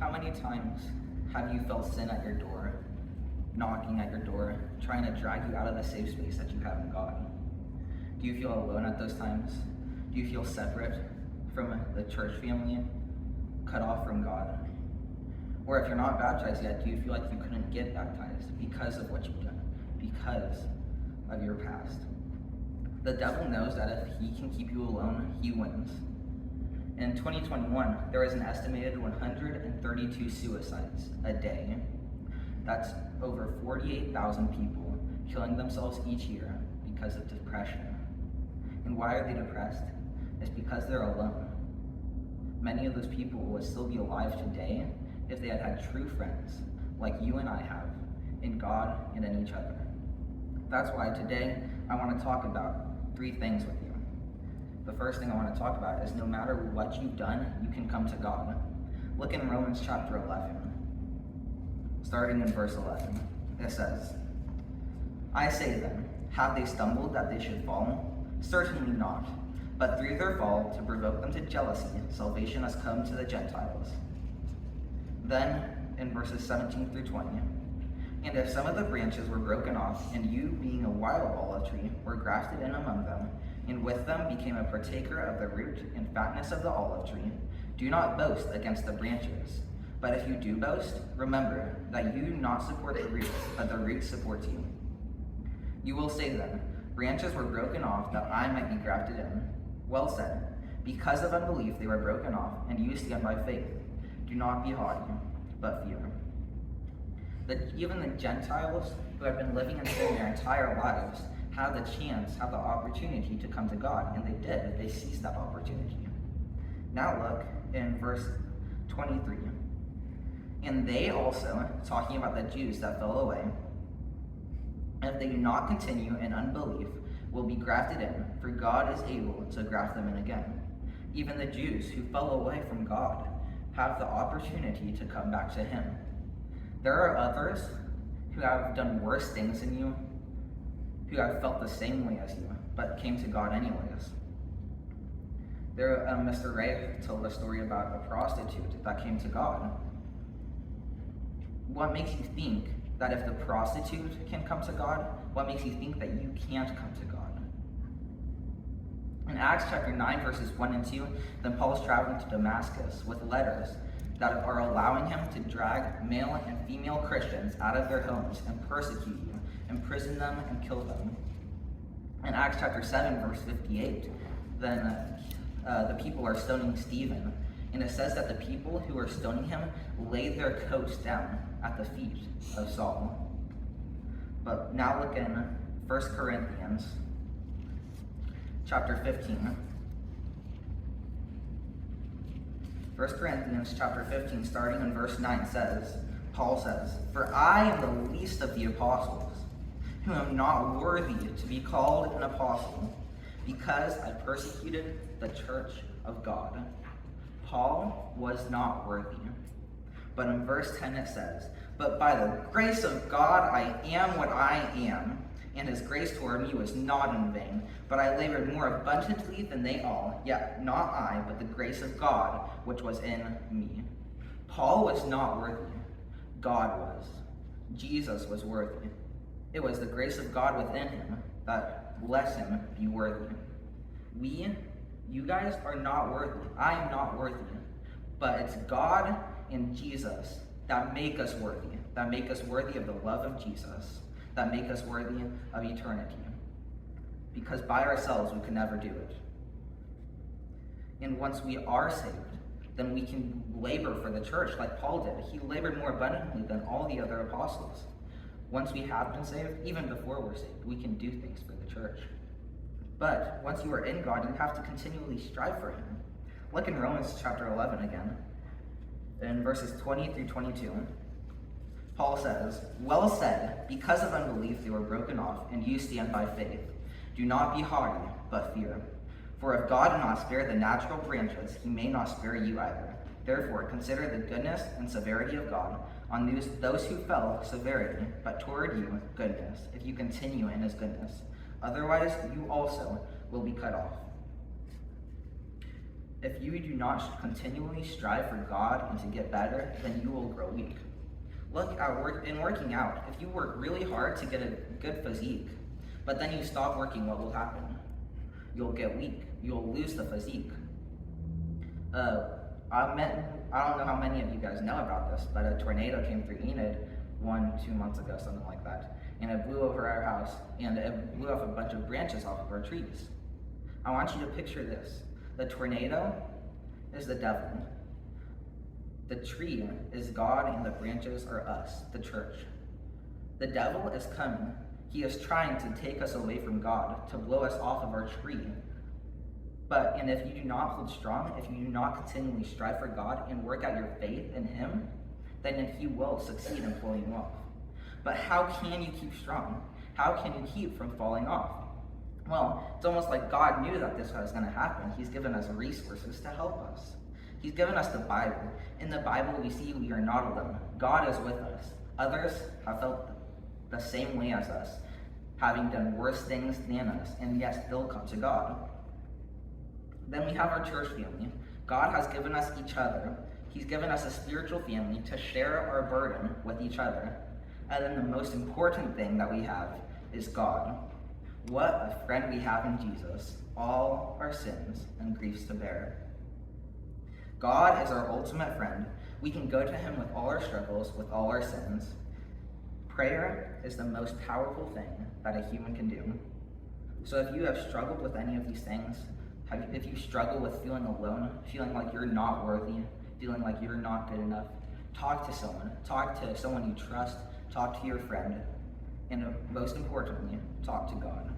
How many times have you felt sin at your door, knocking at your door, trying to drag you out of the safe space that you have in God? Do you feel alone at those times? Do you feel separate from the church family, cut off from God? Or if you're not baptized yet, do you feel like you couldn't get baptized because of what you've done, because of your past? The devil knows that if he can keep you alone, he wins. In 2021, there was an estimated 132 suicides a day. That's over 48,000 people killing themselves each year because of depression. And why are they depressed? It's because they're alone. Many of those people would still be alive today if they had had true friends like you and I have in God and in each other. That's why today I want to talk about 3 things with you. The first thing I want to talk about is no matter what you've done, you can come to God. Look in Romans chapter 11, starting in verse 11. It says, "I say then, have they stumbled that they should fall? Certainly not. But through their fall, to provoke them to jealousy, salvation has come to the Gentiles." Then, in verses 17 through 20, "And if some of the branches were broken off, and you, being a wild olive tree, were grafted in among them, and with them became a partaker of the root and fatness of the olive tree, do not boast against the branches. But if you do boast, remember that you do not support the roots, but the root supports you. You will say then, branches were broken off that I might be grafted in. Well said. Because of unbelief they were broken off, and you stand by faith. Do not be haughty, but fear." Even the Gentiles who have been living in sin their entire lives have the chance, have the opportunity to come to God, and they did. They seized that opportunity. Now look in verse 23. "And they also," talking about the Jews that fell away, "if they do not continue in unbelief, will be grafted in, for God is able to graft them in again." Even the Jews who fell away from God have the opportunity to come back to Him. There are others who have done worse things than you, who have felt the same way as you, but came to God anyways. Mr. Ray told a story about a prostitute that came to God. What makes you think that if the prostitute can come to God, what makes you think that you can't come to God? In Acts chapter 9, verses 1 and 2, then Paul is traveling to Damascus with letters that are allowing him to drag male and female Christians out of their homes and persecute you, imprison them, and kill them. In Acts chapter 7, verse 58, then the people are stoning Stephen, and it says that the people who were stoning him laid their coats down at the feet of Saul. But now look in 1 Corinthians chapter 15. 1 Corinthians chapter 15, starting in verse 9, Paul says, "For I am the least of the apostles, who am not worthy to be called an apostle, because I persecuted the church of God." Paul was not worthy. But in verse 10 it says, "But by the grace of God I am what I am, and his grace toward me was not in vain. But I labored more abundantly than they all, yet not I, but the grace of God which was in me." Paul was not worthy. God was. Jesus was worthy. It was the grace of God within him that let him be worthy. You guys are not worthy. I am not worthy. But it's God and Jesus that make us worthy, that make us worthy of the love of Jesus, that make us worthy of eternity. Because by ourselves we could never do it. And once we are saved, then we can labor for the church like Paul did. He labored more abundantly than all the other apostles. Once we have been saved, even before we're saved, we can do things for the church. But once you are in God, you have to continually strive for him. Look in Romans chapter 11 again, in verses 20 through 22. Paul says, "Well said, because of unbelief they were broken off, and you stand by faith. Do not be haughty, but fear. For if God did not spare the natural branches, he may not spare you either. Therefore consider the goodness and severity of God on those who fell, severity, but toward you goodness, if you continue in his goodness. Otherwise you also will be cut off." If you do not continually strive for God and to get better, then you will grow weak. Look at working out. If you work really hard to get a good physique, but then you stop working, what will happen? You'll get weak. You'll lose the physique. I don't know how many of you guys know about this, but a tornado came through Enid 2 months ago, something like that. And it blew over our house, and it blew off a bunch of branches off of our trees. I want you to picture this. The tornado is the devil. The tree is God, and the branches are us, the church. The devil is coming. He is trying to take us away from God, to blow us off of our tree. And if you do not hold strong, if you do not continually strive for God and work out your faith in Him, then He will succeed in pulling you off. But how can you keep strong? How can you keep from falling off? Well, it's almost like God knew that this was going to happen. He's given us resources to help us. He's given us the Bible. In the Bible, we see we are not alone. God is with us. Others have felt the same way as us, having done worse things than us, and yet still come to God. Then we have our church family. God has given us each other. He's given us a spiritual family to share our burden with each other. And then the most important thing that we have is God. What a friend we have in Jesus, all our sins and griefs to bear. God is our ultimate friend. We can go to Him with all our struggles, with all our sins. Prayer is the most powerful thing that a human can do. So if you have struggled with any of these things, if you struggle with feeling alone, feeling like you're not worthy, feeling like you're not good enough, talk to someone. Talk to someone you trust. Talk to your friend. And most importantly, talk to God.